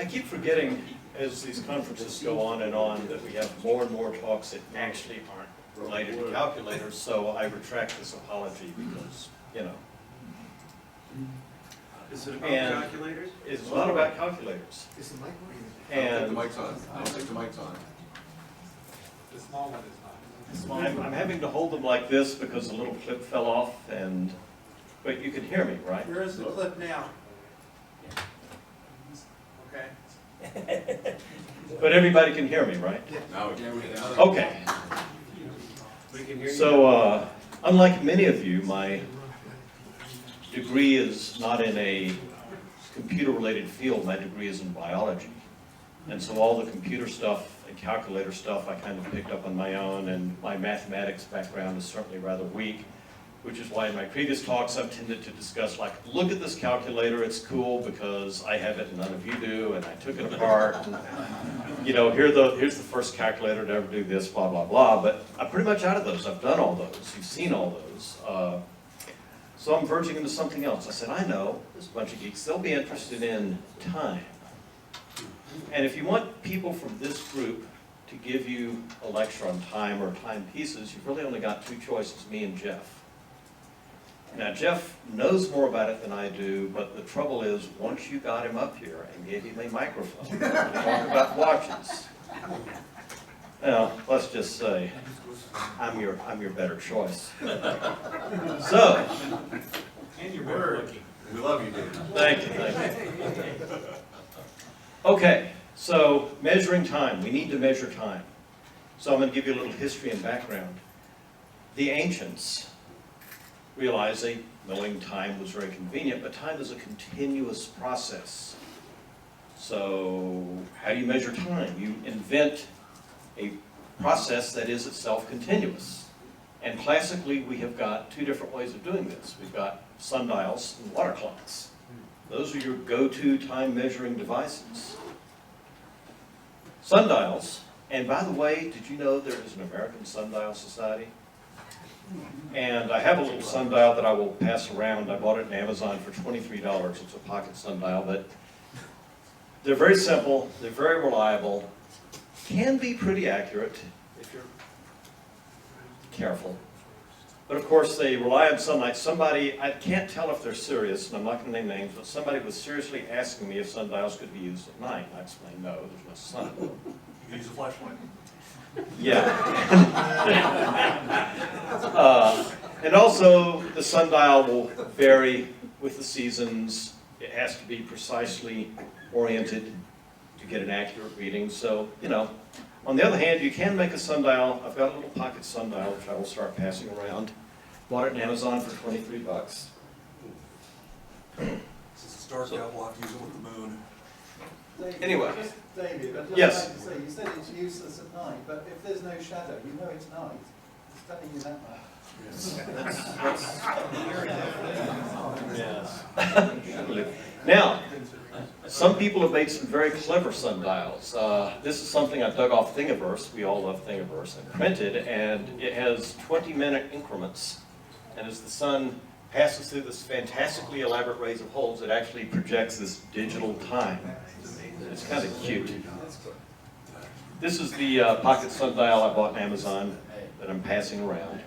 I keep forgetting as these conferences go on, that we have more and more talks that actually aren't related to calculators, so I retract this apology because, you know. Is it about And calculators? it's not about calculators. Is the mic working? I don't And think the mic's on. I don't think the mic's on. The small one is not. I'm having to hold them like this because the little clip fell off, but you can hear me, right? Where is the clip now? Okay. But everybody can hear me, right? Now we can. Okay. We can hear you. So, unlike many of you, my degree is not in a computer-related field. My degree is in biology. And so all the computer stuff and calculator stuff I kind of picked up on my own, and my mathematics background is certainly rather weak, which is why in my previous talks I've tended to discuss, like, look at this calculator, it's cool because I have it and none of you do, and I took it apart, and, you know, here's the first calculator to ever do this, blah, blah, blah, but I'm pretty much out of those. I've done all those. You've seen all those. So I'm verging into something else. I said, I know, there's a bunch of geeks, they'll be interested in time. And if you want people from this group to give you a lecture on time or time pieces, you've really only got two choices, me and Jeff. Now, Jeff knows more about it than I do, but the trouble is, once you got him up here and gave him a microphone to talk about watches, well, let's just say, I'm your better choice. So, And your word. We love you, David. thank you. Okay, so measuring time. We need to measure time. So I'm going to give you a little history and background. The ancients realized knowing time was very convenient, but time is a continuous process. So how do you measure time? You invent a process that is itself continuous. And classically, we have got two different ways of doing this. We've got sundials and water clocks. Those are your go-to time measuring devices. Sundials, and by the way, did you know there is an American Sundial Society? And I have a little sundial that I will pass around. I bought it on Amazon for $23. It's a pocket sundial, but they're very simple, they're very reliable, can be pretty accurate if you're careful. But of course, they rely on sunlight. Somebody, I can't tell if they're serious, and I'm not going to name names, but somebody was seriously asking me if sundials could be used at night. I explained, no, there's no sun. You can use a flashlight. Yeah. And also, the sundial will vary with the seasons. It has to be precisely oriented to get an accurate reading. So, you know, on the other hand, you can make a sundial. I've got a little pocket sundial, which I will start passing around. Bought it on Amazon for $23. Since it's dark out, we'll have to use it with the moon. David, Anyway. David, I'd just Yes. like to say, you said it's useless at night, but if there's no shadow, you know it's night. It's telling you that much. Yes. Now, some people have made some very clever sundials. This is something I dug off Thingiverse. We all love Thingiverse. And printed, and it has 20-minute increments. And as the sun passes through this fantastically elaborate rays of holes, it actually projects this digital time. It's kind of cute. This is the pocket sundial I bought on Amazon that I'm passing around.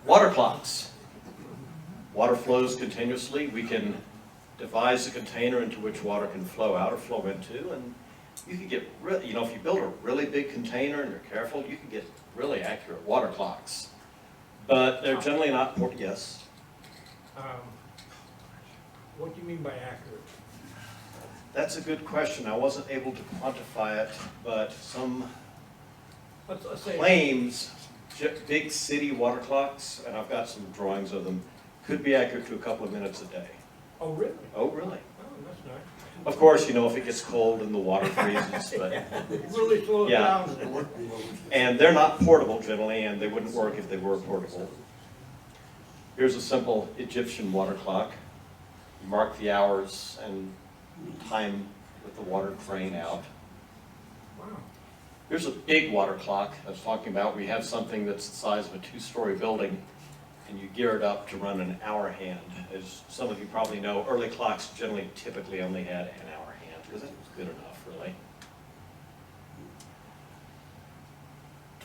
Water clocks. Water flows continuously. We can devise a container into which water can flow out or flow into, and you can get, you know, if you build a really big container and you're careful, you can get really accurate water clocks. But they're generally not important. Yes? What do you mean by accurate? That's a good question. I wasn't able to quantify it, but some Let's say claims, big city water clocks, and I've got some drawings of them, could be accurate to a couple of minutes a day. Oh, really? Oh, really? Oh, that's nice. Of course, you know, if it gets cold and the water freezes, but, Really slow it Yeah. down. and they're not portable generally, and they wouldn't work if they were portable. Here's a simple Egyptian water clock. You mark the hours and time with the water drain out. Wow. Here's a big water clock I was talking about. We have something that's the size of a two-story building, and you gear it up to run an hour hand. As some of you probably know, early clocks generally typically only had an hour hand because it was good enough, really.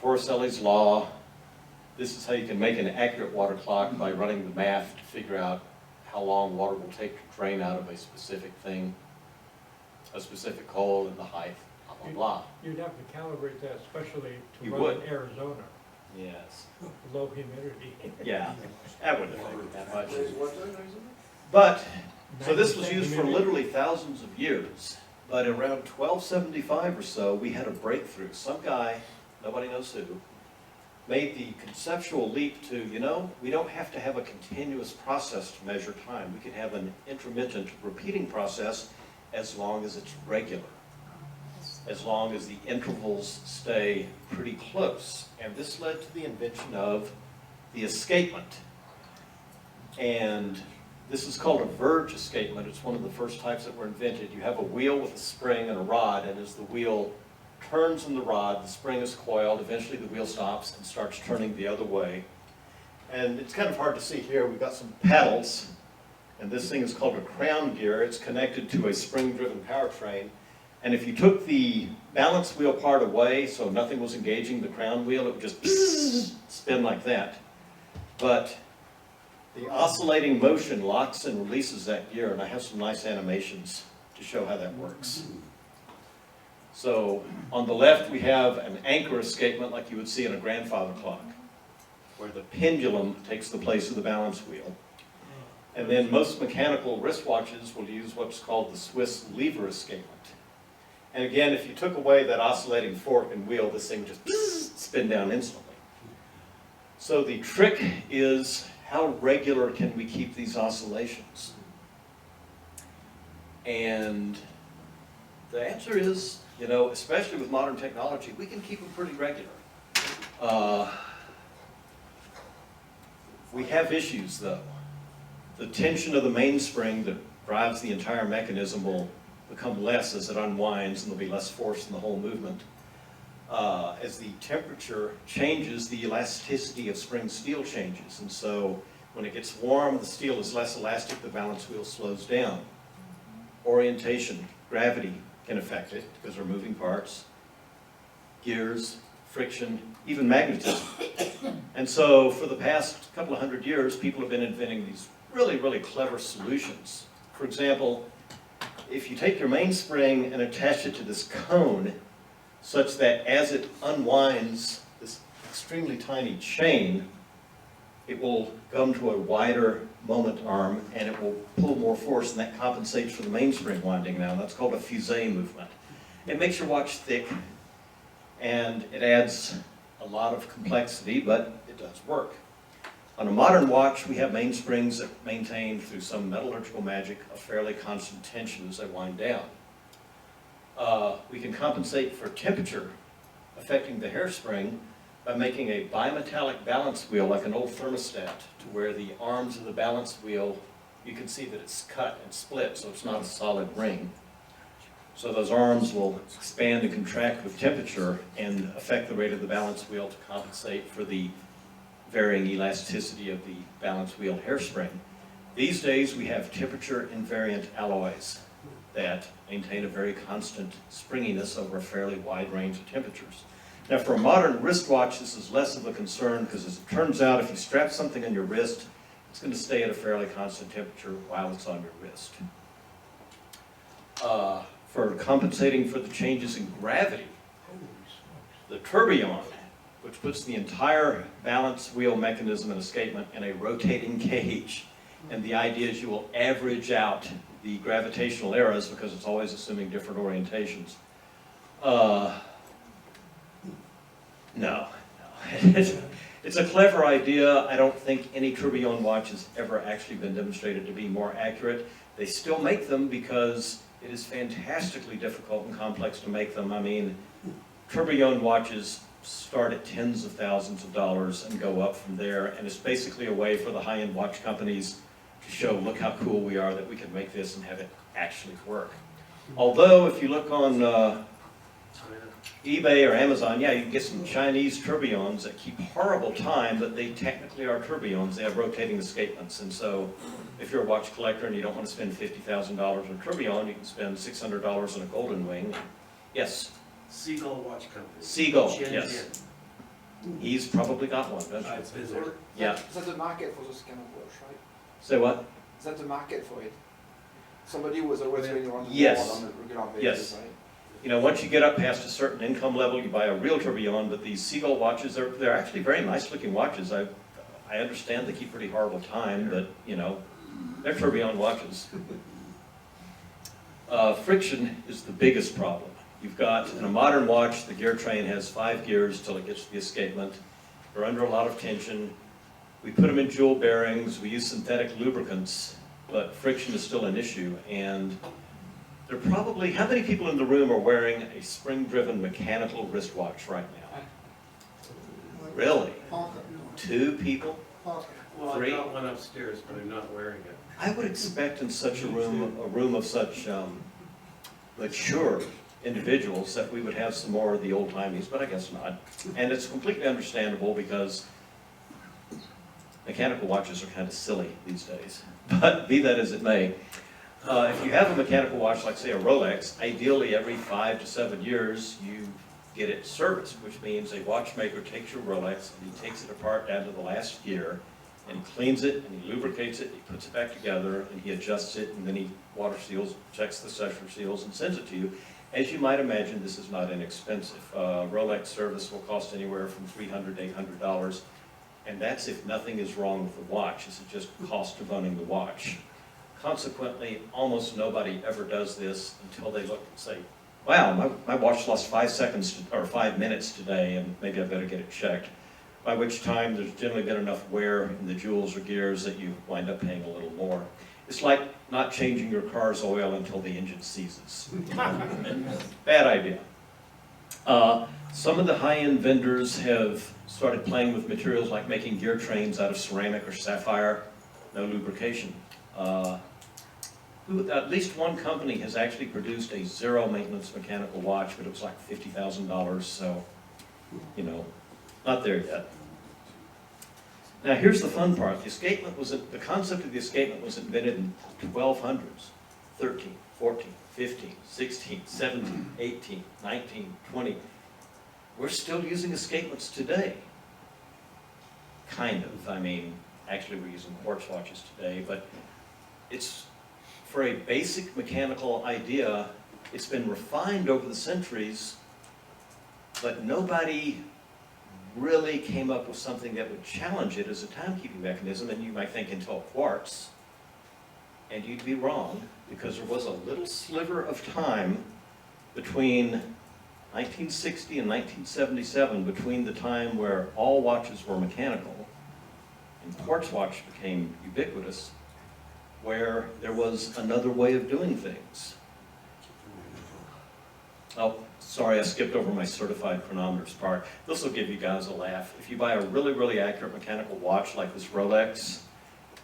Torricelli's law. This is how you can make an accurate water clock by running the math to figure out how long water will take to drain out of a specific thing, a specific hole, and the height, blah, blah, blah. You'd have to calibrate that, especially to You run would. in Arizona, Yes. low humidity. Yeah, that wouldn't affect that much. But, so this was used for literally thousands of years, but around 1275 or so, we had a breakthrough. Some guy, nobody knows who, made the conceptual leap to, you know, we don't have to have a continuous process to measure time. We can have an intermittent repeating process as long as it's regular, as long as the intervals stay pretty close. And this led to the invention of the escapement. And this is called a verge escapement. It's one of the first types that were invented. You have a wheel with a spring and a rod, and as the wheel turns in the rod, the spring is coiled. Eventually the wheel stops and starts turning the other way. And it's kind of hard to see here. We've got some paddles, and this thing is called a crown gear. It's connected to a spring-driven powertrain. And if you took the balance wheel part away, so nothing was engaging the crown wheel, it would just spin like that. But the oscillating motion locks and releases that gear, and I have some nice animations to show how that works. So on the left, we have an anchor escapement like you would see in a grandfather clock, where the pendulum takes the place of the balance wheel. And then most mechanical wristwatches will use what's called the Swiss lever escapement. And again, if you took away that oscillating fork and wheel, this thing would just spin down instantly. So the trick is, how regular can we keep these oscillations? And the answer is, you know, especially with modern technology, we can keep them pretty regular. We have issues, though. The tension of the mainspring that drives the entire mechanism will become less as it unwinds, and there'll be less force in the whole movement. As the temperature changes, the elasticity of spring steel changes, and so when it gets warm, the steel is less elastic, the balance wheel slows down. Orientation, gravity can affect it because they're moving parts, gears, friction, even magnetism. And so for the past couple of hundred years, people have been inventing these really, really clever solutions. For example, if you take your mainspring and attach it to this cone such that as it unwinds this extremely tiny chain, it will come to a wider moment arm and it will pull more force, and that compensates for the mainspring winding now. That's called a fusée movement. It makes your watch thick and it adds a lot of complexity, but it does work. On a modern watch, we have mainsprings that maintain, through some metallurgical magic, a fairly constant tension as they wind down. We can compensate for temperature affecting the hairspring by making a bimetallic balance wheel like an old thermostat, to where the arms of the balance wheel, you can see that it's cut and split, so it's not a solid ring. So those arms will expand and contract with temperature and affect the rate of the balance wheel to compensate for the varying elasticity of the balance wheel hairspring. These days we have temperature invariant alloys that maintain a very constant springiness over a fairly wide range of temperatures. Now for a modern wristwatch, this is less of a concern because, as it turns out, if you strap something on your wrist, it's going to stay at a fairly constant temperature while it's on your wrist. For compensating for the changes in gravity, the tourbillon, which puts the entire balance wheel mechanism and escapement in a rotating cage, and the idea is you will average out the gravitational errors because it's always assuming different orientations. No. It's a clever idea. I don't think any tourbillon watch has ever actually been demonstrated to be more accurate. They still make them because it is fantastically difficult and complex to make them. I mean, tourbillon watches start at tens of thousands of dollars and go up from there, and it's basically a way for the high-end watch companies to show, look how cool we are that we can make this and have it actually work. Although, if you look on eBay or Amazon, yeah, you can get some Chinese tourbillons that keep horrible time, but they technically are tourbillons. They have rotating escapements. And so if you're a watch collector and you don't want to spend $50,000 on a tourbillon, you can spend $600 on a golden wing. Yes, Seagull Watch Company. Seagull, Shenzhen. yes. He's probably got one, doesn't he? I've been there. Yeah. Is that the market for those kind of watch, right? Say what? Is that the market for it? Somebody who was always going around the Yes. world on a regular Yes. basis, right? You know, once you get up past a certain income level, you buy a real tourbillon, but these Seagull watches, they're actually very nice looking watches. I understand they keep pretty horrible time, but, you know, they're tourbillon watches. Friction is the biggest problem. You've got, in a modern watch, the gear train has 5 gears till it gets to the escapement. They're under a lot of tension. We put them in jewel bearings, we use synthetic lubricants, but friction is still an issue. And there are probably, how many people in the room are wearing a spring-driven mechanical wristwatch right now? Really? 2 people? Well, 3? I've got one upstairs, but I'm not wearing it. I would expect in such a room of such mature individuals that we would have some more of the old timies, but I guess not. And it's completely understandable because mechanical watches are kind of silly these days. But be that as it may, if you have a mechanical watch like say a Rolex, ideally every 5 to 7 years you get it serviced, which means a watchmaker takes your Rolex and he takes it apart down to the last gear and he cleans it and he lubricates it, he puts it back together and he adjusts it and then he water seals, checks the pressure seals and sends it to you. As you might imagine, this is not inexpensive. Rolex service will cost anywhere from $300 to $800, and that's if nothing is wrong with the watch. This is just cost of owning the watch. Consequently, almost nobody ever does this until they look and say, wow, my watch lost 5 minutes today, and maybe I better get it checked. By which time there's generally been enough wear in the jewels or gears that you wind up paying a little more. It's like not changing your car's oil until the engine seizes. Bad idea. Some of the high-end vendors have started playing with materials like making gear trains out of ceramic or sapphire, no lubrication. At least one company has actually produced a zero-maintenance mechanical watch, but it was like $50,000, so, you know, not there yet. Now here's the fun part. The concept of the escapement was invented in the 1200s. 13, 14, 15, 16, 17, 18, 19, 20. We're still using escapements today. Kind of. I mean, actually we're using quartz watches today, but it's, for a basic mechanical idea, it's been refined over the centuries, but nobody really came up with something that would challenge it as a timekeeping mechanism. And you might think until quartz, and you'd be wrong, because there was a little sliver of time between 1960 and 1977, between the time where all watches were mechanical and quartz watch became ubiquitous, where there was another way of doing things. Oh, sorry, I skipped over my certified chronometers part. This will give you guys a laugh. If you buy a really, really accurate mechanical watch like this Rolex,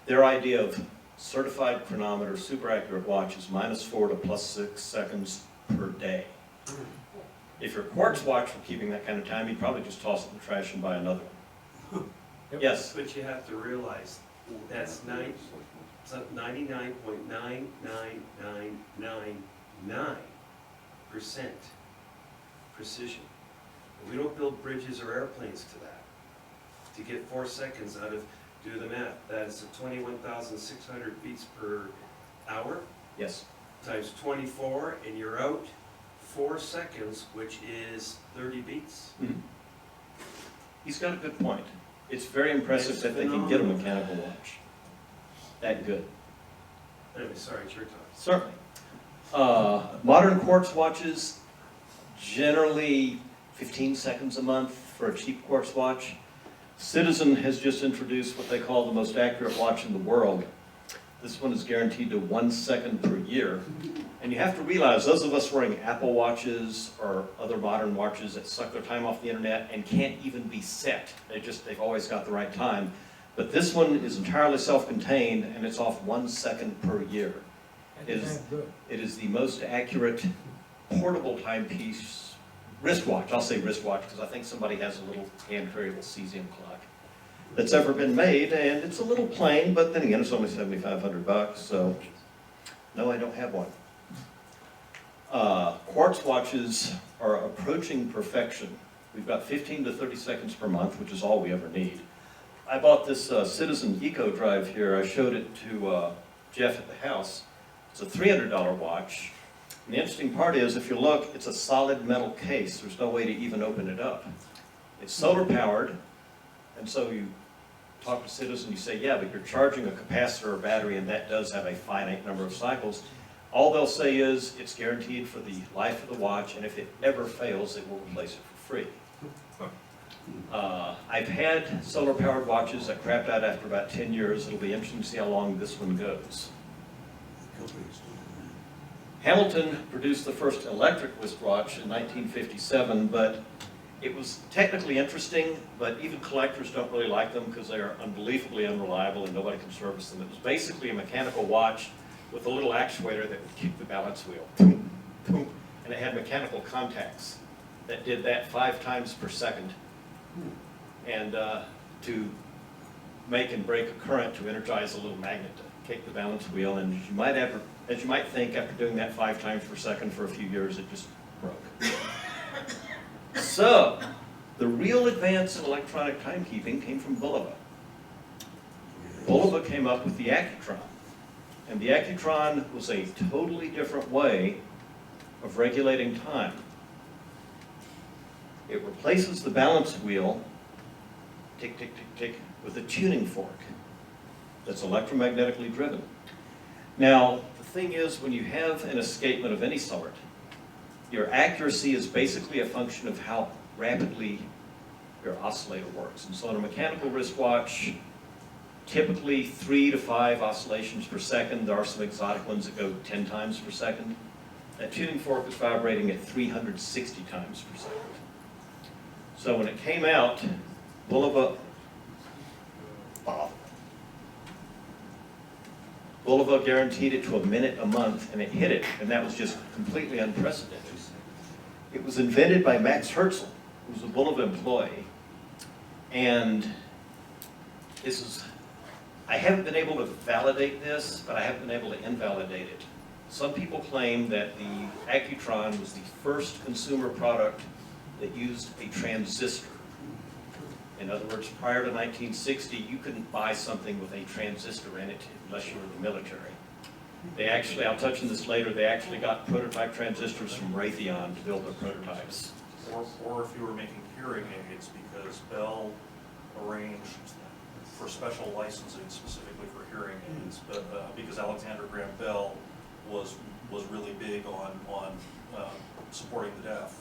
their idea of certified chronometer, super accurate watch is -4 to +6 seconds per day. If your quartz watch were keeping that kind of time, you'd probably just toss it in the trash and buy another one. Yep. Yes? But you have to realize, that's 99.99999% precision. And we don't build bridges or airplanes to that. To get 4 seconds out of, do the math, that is 21,600 beats per hour, Yes. times 24, and you're out 4 seconds, which is 30 beats. Mhm. He's got a good point. It's very impressive that they can get a mechanical watch that good. Anyway, sorry, it's your turn. Certainly. Modern quartz watches, generally 15 seconds a month for a cheap quartz watch. Citizen has just introduced what they call the most accurate watch in the world. This one is guaranteed to 1 second per year. And you have to realize, those of us wearing Apple watches or other modern watches that suck their time off the internet and can't even be set. They've always got the right time. But this one is entirely self-contained and it's off 1 second per year. That's damn good. It is the most accurate portable timepiece wristwatch, I'll say wristwatch because I think somebody has a little hand-carryable cesium clock that's ever been made, and it's a little plain, but then again, it's only $7,500, so no, I don't have one. Quartz watches are approaching perfection. We've got 15 to 30 seconds per month, which is all we ever need. I bought this Citizen Eco Drive here. I showed it to Jeff at the house. It's a $300 watch. And the interesting part is, if you look, it's a solid metal case. There's no way to even open it up. It's solar powered, and so you talk to Citizen, you say, yeah, but you're charging a capacitor or battery, and that does have a finite number of cycles. All they'll say is, it's guaranteed for the life of the watch, and if it ever fails, it will replace it for free. I've had solar powered watches that crapped out after about 10 years. It'll be interesting to see how long this one goes. Hamilton produced the first electric wristwatch in 1957, but it was technically interesting, but even collectors don't really like them because they are unbelievably unreliable and nobody can service them. It was basically a mechanical watch with a little actuator that would kick the balance wheel. Boom, boom, and it had mechanical contacts that did that 5 times per second. And to make and break a current to energize a little magnet to kick the balance wheel. And as you might think, after doing that 5 times per second for a few years, it just broke. So, the real advance in electronic timekeeping came from Bulova. Bulova came up with the Accutron. And the Accutron was a totally different way of regulating time. It replaces the balance wheel, tick, tick, tick, tick, with a tuning fork that's electromagnetically driven. Now, the thing is, when you have an escapement of any sort, your accuracy is basically a function of how rapidly your oscillator works. And so in a mechanical wristwatch, typically 3 to 5 oscillations per second. There are some exotic ones that go 10 times per second. That tuning fork is vibrating at 360 times per second. So when it came out, Bulova guaranteed it to a minute a month, and it hit it, and that was just completely unprecedented. It was invented by Max Herzl, who was a Bulova employee, and this is, I haven't been able to validate this, but I have been able to invalidate it. Some people claim that the Accutron was the first consumer product that used a transistor. In other words, prior to 1960, you couldn't buy something with a transistor in it unless you were in the military. They actually, I'll touch on this later, they actually got prototype transistors from Raytheon to build their prototypes. Or if you were making hearing aids, because Bell arranged for special licensing specifically for hearing aids, but because Alexander Graham Bell was really big on supporting the deaf.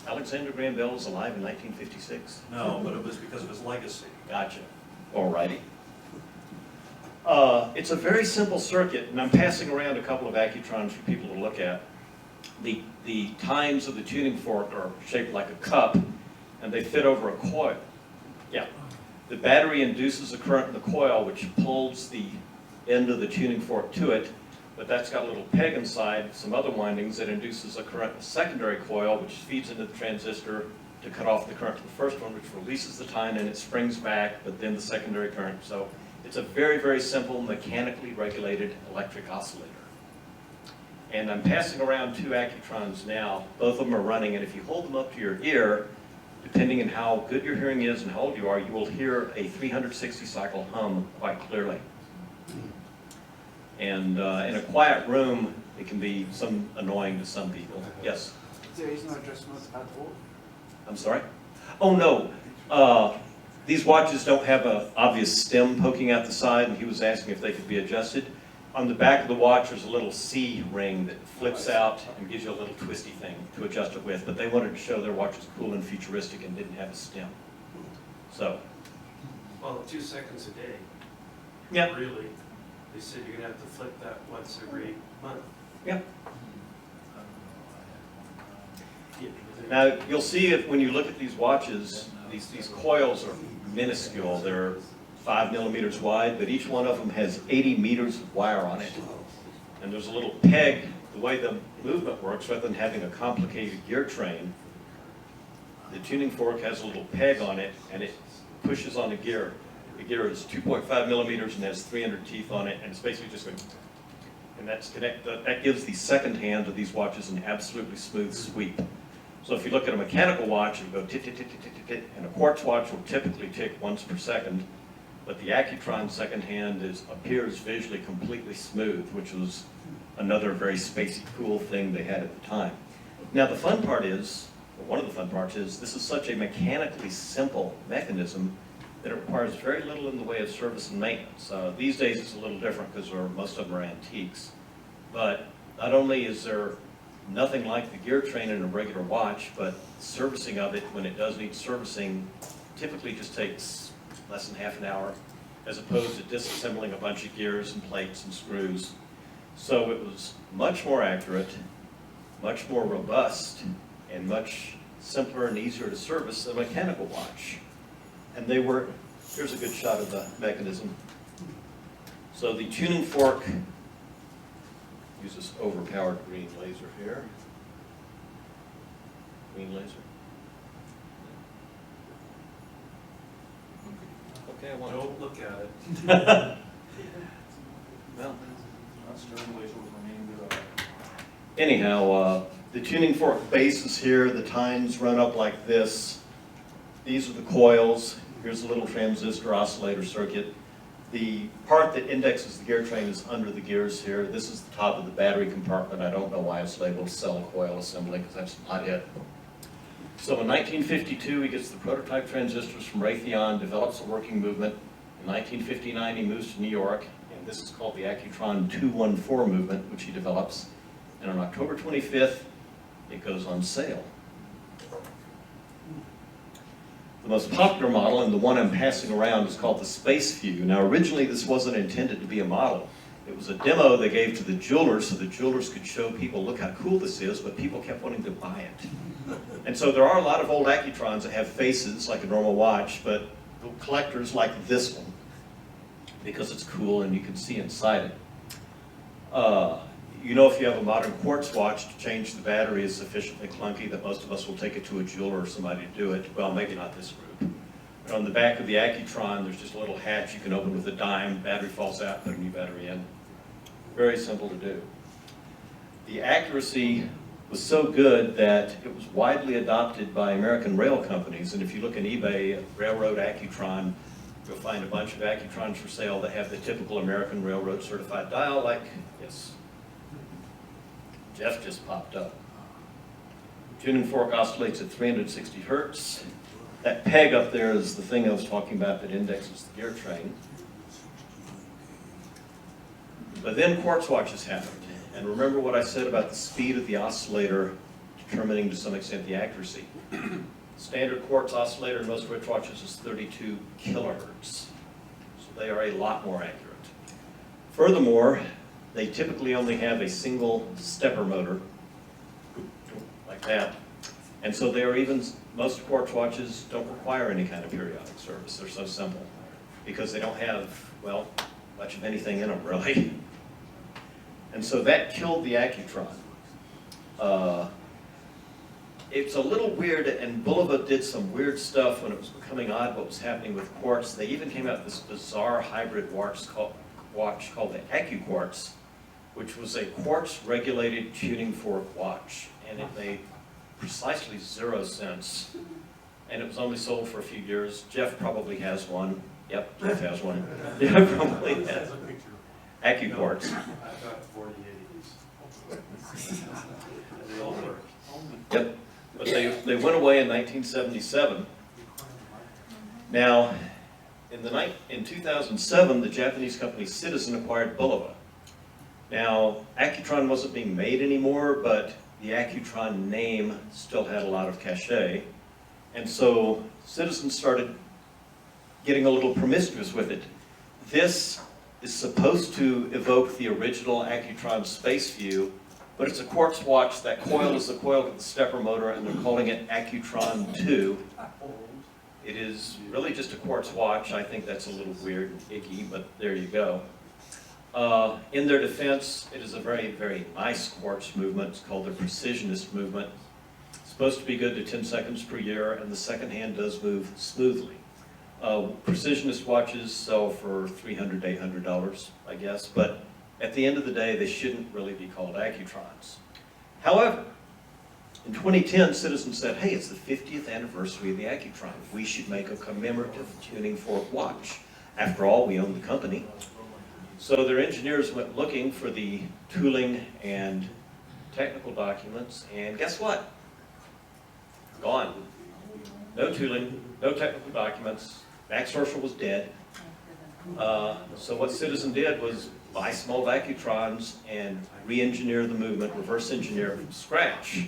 Alexander Graham Bell was alive in 1956? No, but it was because of his legacy. Gotcha. Alrighty. It's a very simple circuit, and I'm passing around a couple of Accutrons for people to look at. The tines of the tuning fork are shaped like a cup, and they fit over a coil. Yeah. The battery induces a current in the coil, which pulls the end of the tuning fork to it, but that's got a little peg inside, some other windings that induces a current in the secondary coil, which feeds into the transistor to cut off the current to the first one, which releases the tine, and it springs back, but then the secondary current. So it's a very, very simple, mechanically regulated electric oscillator. And I'm passing around 2 Accutrons now. Both of them are running, and if you hold them up to your ear, depending on how good your hearing is and how old you are, you will hear a 360 cycle hum quite clearly. And in a quiet room, it can be annoying to some people. Yes? There is no adjustment at all? I'm sorry? Oh, no. These watches don't have an obvious stem poking out the side, and he was asking if they could be adjusted. On the back of the watch, there's a little C ring that flips out and gives you a little twisty thing to adjust it with, but they wanted to show their watch was cool and futuristic and didn't have a stem. So. Well, 2 seconds a day. Yeah. Really. They said you're gonna have to flip that once every month. Yeah. Now, you'll see if when you look at these watches, these coils are minuscule. They're 5 millimeters wide, but each one of them has 80 meters of wire on it. And there's a little peg the way the movement works, rather than having a complicated gear train, the tuning fork has a little peg on it, and it pushes on the gear. The gear is 2.5 millimeters and has 300 teeth on it, and it's basically just going, and that gives the second hand of these watches an absolutely smooth sweep. So if you look at a mechanical watch, it'll go tick, tick, tick, tick, tick, tick, tick, and a quartz watch will typically tick once per second, but the Accutron second hand appears visually completely smooth, which was another very spacey, cool thing they had at the time. Now the fun part is, or one of the fun parts is, this is such a mechanically simple mechanism that it requires very little in the way of service and maintenance. These days it's a little different because most of them are antiques, but not only is there nothing like the gear train in a regular watch, but servicing of it, when it does need servicing, typically just takes less than half an hour, as opposed to disassembling a bunch of gears and plates and screws. So it was much more accurate, much more robust, and much simpler and easier to service than a mechanical watch. And they were, here's a good shot of the mechanism. So the tuning fork uses overpowered green laser here. Green laser. Okay, I want to. Don't look at it. Well, Stimulation was remaining good. anyhow, the tuning fork base is here. The tines run up like this. These are the coils. Here's a little transistor oscillator circuit. The part that indexes the gear train is under the gears here. This is the top of the battery compartment. I don't know why it's labeled cell coil assembly, because that's not it. So in 1952, he gets the prototype transistors from Raytheon, develops a working movement. In 1959, he moves to New York, and this is called the Accutron 214 movement, which he develops. And on October 25th, it goes on sale. The most popular model, and the one I'm passing around, is called the Space View. Now originally this wasn't intended to be a model. It was a demo they gave to the jewelers so the jewelers could show people, look how cool this is, but people kept wanting to buy it. And so there are a lot of old Accutrons that have faces like a normal watch, but the collectors like this one because it's cool and you can see inside it. You know, if you have a modern quartz watch, to change the battery is sufficiently clunky that most of us will take it to a jeweler or somebody to do it. Well, maybe not this group. But on the back of the Accutron, there's just a little hatch you can open with a dime. Battery falls out, put a new battery in. Very simple to do. The accuracy was so good that it was widely adopted by American rail companies. And if you look in eBay, Railroad Accutron, you'll find a bunch of Accutrons for sale that have the typical American Railroad certified dial, like this. Jeff just popped up. Tuning fork oscillates at 360 hertz. That peg up there is the thing I was talking about that indexes the gear train. But then quartz watches happened. And remember what I said about the speed of the oscillator determining to some extent the accuracy. Standard quartz oscillator in most Rich watches is 32 kilohertz. So they are a lot more accurate. Furthermore, they typically only have a single stepper motor, like that. And so they are most quartz watches don't require any kind of periodic service. They're so simple because they don't have, well, much of anything in them, really. And so that killed the Accutron. It's a little weird, and Bulova did some weird stuff when it was becoming odd what was happening with quartz. They even came out with this bizarre hybrid watch called the AccuQuartz, which was a quartz-regulated tuning fork watch, and it made precisely 0 sense. And it was only sold for a few years. Jeff probably has one. Yep, Jeff has one. Yeah, probably has. AccuQuartz. I've got 48 of these. They all work. Yep, but they went away in 1977. Now, in 2007, the Japanese company Citizen acquired Bulova. Now, Accutron wasn't being made anymore, but the Accutron name still had a lot of cachet. And so Citizen started getting a little promiscuous with it. This is supposed to evoke the original Accutron Space View, but it's a quartz watch. That coil is the coil of the stepper motor, and they're calling it Accutron 2. It is really just a quartz watch. I think that's a little weird and icky, but there you go. In their defense, it is a very, very nice quartz movement. It's called the precisionist movement. It's supposed to be good to 10 seconds per year, and the second hand does move smoothly. Precisionist watches sell for $300 to $800, I guess, but at the end of the day, they shouldn't really be called Accutrons. However, in 2010, Citizen said, hey, it's the 50th anniversary of the Accutron. We should make a commemorative tuning fork watch. After all, we own the company. So their engineers went looking for the tooling and technical documents, and guess what? Gone. No tooling, no technical documents. Max Herschel was dead. So what Citizen did was buy small Accutrons and re-engineer the movement, reverse engineer from scratch.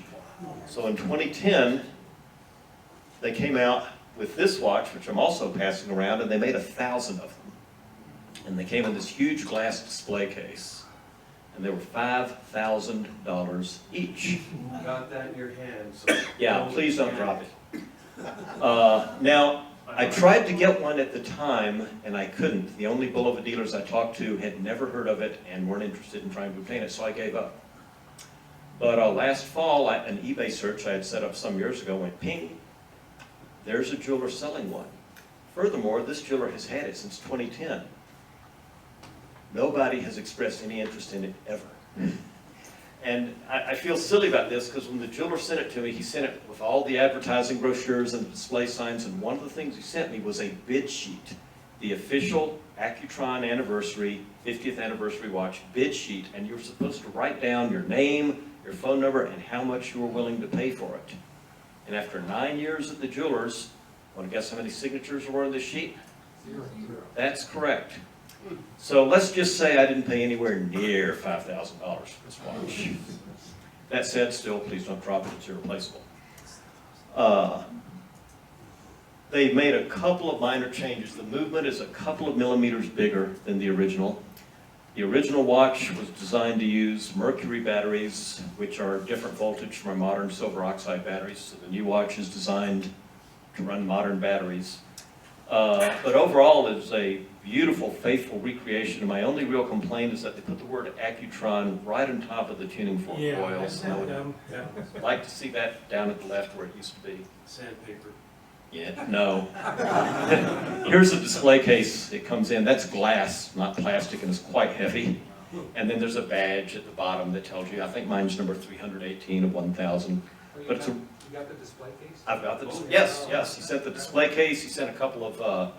So in 2010, they came out with this watch, which I'm also passing around, and they made 1,000 of them. And they came in this huge glass display case, and they were $5,000 each. You got that in your hand, so. Yeah, please don't drop it. Now, I tried to get one at the time, and I couldn't. The only Bulova dealers I talked to had never heard of it and weren't interested in trying to obtain it, so I gave up. But last fall, an eBay search I had set up some years ago went ping. There's a jeweler selling one. Furthermore, this jeweler has had it since 2010. Nobody has expressed any interest in it ever. And I feel silly about this because when the jeweler sent it to me, he sent it with all the advertising brochures and the display signs, and one of the things he sent me was a bid sheet, the official Accutron anniversary, 50th anniversary watch bid sheet, and you were supposed to write down your name, your phone number, and how much you were willing to pay for it. And after 9 years at the jeweler's, want to guess how many signatures were on this sheet? 0. That's correct. So let's just say I didn't pay anywhere near $5,000 for this watch. That said, still, please don't drop it, it's irreplaceable. They made a couple of minor changes. The movement is a couple of millimeters bigger than the original. The original watch was designed to use mercury batteries, which are different voltage from our modern silver oxide batteries. So the new watch is designed to run modern batteries. But overall, it's a beautiful, faithful recreation. And my only real complaint is that they put the word Accutron right on top of the tuning fork coils. And I would like to see that down at the left where it used to be. Sandpaper. Yeah, no. Here's a display case it comes in. That's glass, not plastic, and it's quite heavy. And then there's a badge at the bottom that tells you, I think mine's number 318 of 1,000. But it's a, You got the display case? I've got the, yes, he sent the display case, he sent a couple of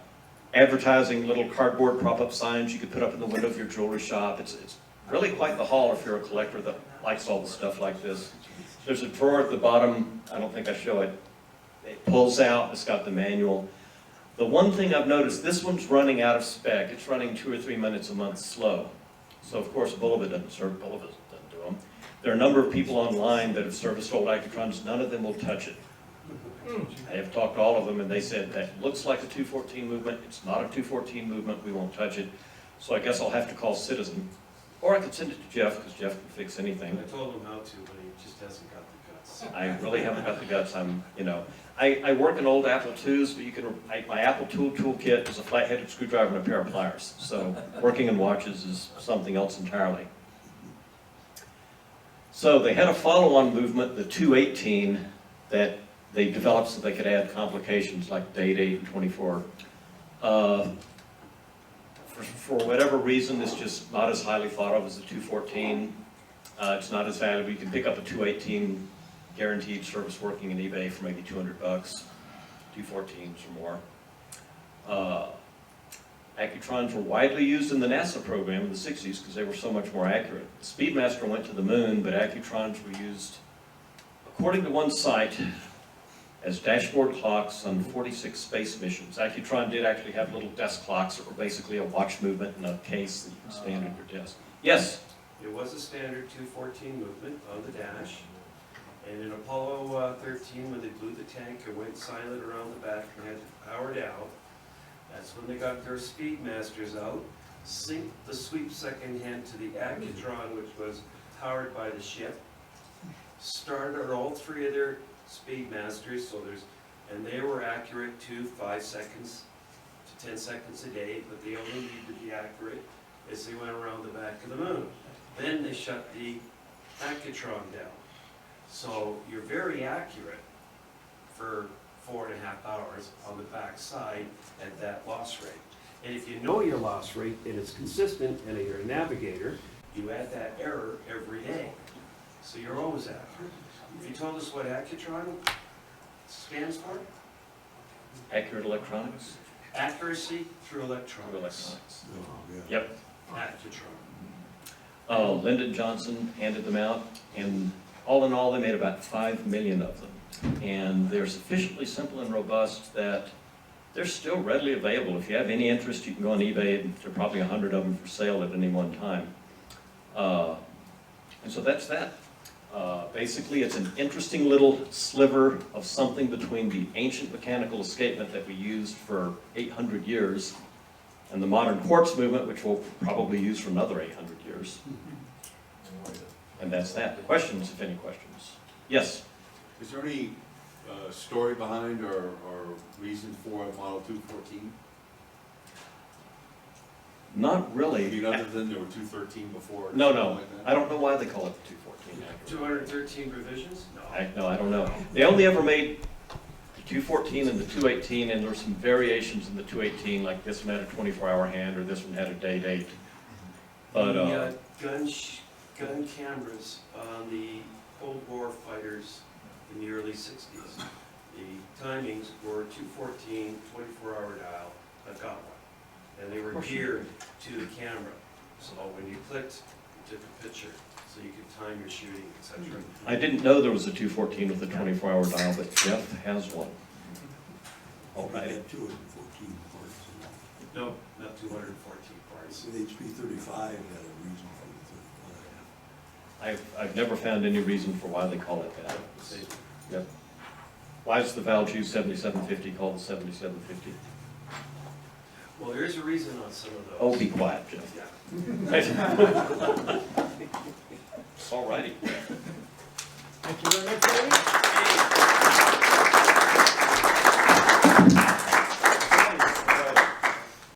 advertising little cardboard prop-up signs you could put up in the window of your jewelry shop. It's really quite the haul if you're a collector that likes all the stuff like this. There's a drawer at the bottom, I don't think I show it. It pulls out, it's got the manual. The one thing I've noticed, this one's running out of spec. It's running 2 or 3 minutes a month slow. So of course Bulova doesn't serve, Bulova doesn't do them. There are a number of people online that have serviced old Accutrons, none of them will touch it. I have talked to all of them and they said that looks like a 214 movement, it's not a 214 movement, we won't touch it. So I guess I'll have to call Citizen. Or I could send it to Jeff, because Jeff can fix anything. I told him how to, but he just hasn't got the guts. I really haven't got the guts. I work in old Apple IIs, but my Apple toolkit is a flat-headed screwdriver and a pair of pliers. So working in watches is something else entirely. So they had a follow-on movement, the 218, that they developed so they could add complications like date, 8, and 24. For whatever reason, it's just not as highly thought of as the 214. It's not as valuable. You can pick up a 218 guaranteed service working in eBay for maybe $200, 214s or more. Accutrons were widely used in the NASA program in the 60s because they were so much more accurate. The Speedmaster went to the moon, but Accutrons were used, according to one site, as dashboard clocks on 46 space missions. Accutron did actually have little desk clocks that were basically a watch movement in a case that you can stand at your desk. Yes? It was a standard 214 movement on the dash. And in Apollo 13, when they blew the tank and went silent around the back and had it powered out, that's when they got their Speedmasters out, synced the sweep second hand to the Accutron, which was powered by the ship, started all 3 of their Speedmasters, and they were accurate to 5 seconds to 10 seconds a day, but they only need to be accurate as they went around the back of the moon. Then they shut the Accutron down. So you're very accurate for 4.5 hours on the back side at that loss rate. And if you know your loss rate and it's consistent and you're a navigator, you add that error every day. So you're always accurate. If you told us what Accutron stands for? Accurate electronics? Accuracy through electronics. Through electronics. Oh, Yep. Accutron. Lyndon Johnson handed them out, and all in all, they made about 5 million of them. And they're sufficiently simple and robust that they're still readily available. If you have any interest, you can go on eBay, and there are probably 100 of them for sale at any one time. And so that's that. Basically, it's an interesting little sliver of something between the ancient mechanical escapement that we used for 800 years and the modern quartz movement, which we'll probably use for another 800 years. And that's that. Questions, if any questions? Yes? Is there any story behind or reason for Model 214? Not I really. mean, other than there were 213 before? or No, something no. like that? I don't know why they call it the 214. 213 revisions? No, I don't know. They only ever made the 214 and the 218, and there were some variations in the 218, like this one had a 24-hour hand, or this one had a day date. But, The gun cameras on the Cold War fighters in the early 60s, the timings were 214, 24-hour dial. I've got one. And they were geared to the camera. So when you clicked, you took a picture, so you could time your shooting, etc. I didn't know there was a 214 with a 24-hour dial, but Jeff has one. All right. 214 parts. No, not 214 parts. The HP 35 had a reason for the 35. I've never found any reason for why they call it that. Yep. Why is the Valju 7750 called the 7750? Well, there is a reason on some of those. Oh, be quiet, Jeff. Yeah. All righty. Thank you very much, David.